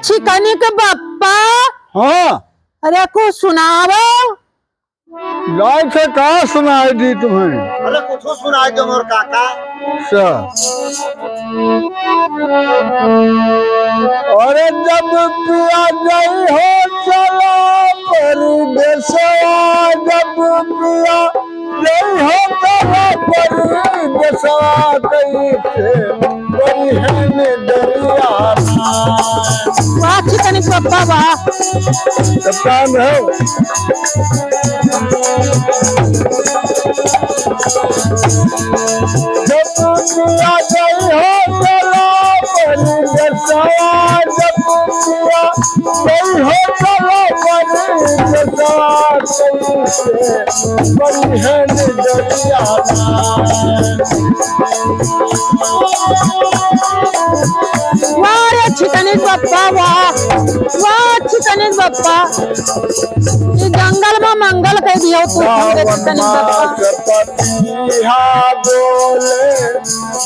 छिकनी के बप्पा। हाँ अरे कुछ सुनावो। गाय से कहा सुनाई दी तुम्हें? अरे कुछ सुनाई दो मोर काका। अच्छा। अरे जब पिया गई हो चला परदेसवा, जब पिया गई हो चला परदेसवा, कैसे बड़ी है दरिया। वाह छिकनी के बप्पा वाह। कप्तान हो। जब पिया गई हो चला परदेसवा, जब पिया गई हो चला परदेसवा, कैसे बड़ी है दरिया। वाह रे छिकनी के बप्पा वाह। वाह छिकनी के बप्पा। ये जंगल में मंगल कह दिया तू छिकनी के बप्पा। पतिहा बोले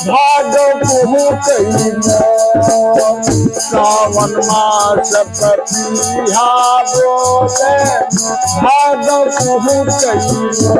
भाग कुहू कईमो, सावन मास पतिहा बोले भाग कुहू कईमो।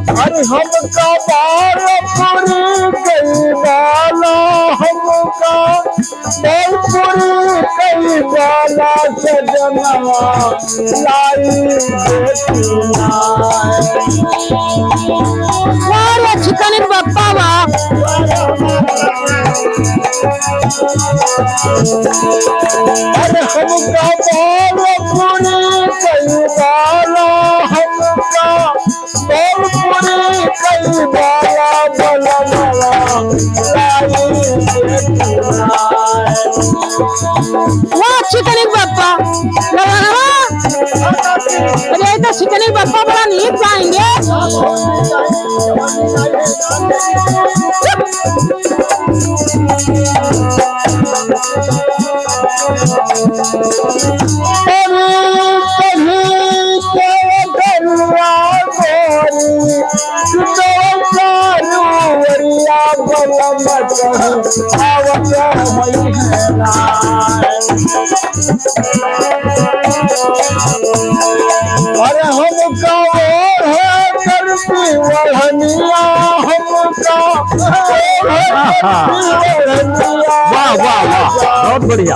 अरे हमका बाल पूरी गई बाला, हमका बाल पूरी गई बाला, सजनवा लाई बेटिया। वाह रे छिकनी के बप्पा वाह। अरे हमका बाल पूरी गई बाला, हमका बाल पूरी गई बाला, बलनवा लाई बेटिया। वाह छिकनी के बप्पा। अरे तो छिकनी के बप्पा बड़ा नीक गाएंगे। अरे हमका और है करती वहनिया, हमका वाह वाह वाह बहुत बढ़िया।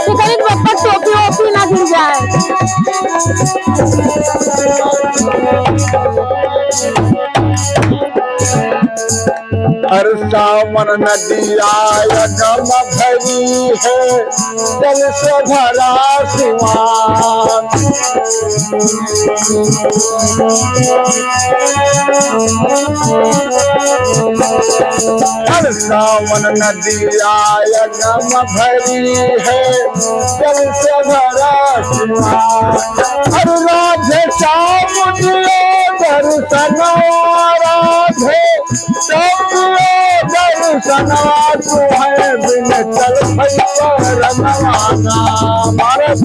छिकनी के बप्पा टोपी ओपी ना गिर जाए। हर सावन नदिया यगम भरी है, जल से भरा सिवान। हर सावन नदिया यगम भरी है, जल से भरा सिवान। हर राधे श्याम दियो दर्शनवा, राधे दर्शनवा तू है बिन चल भैया रनवाना। भारत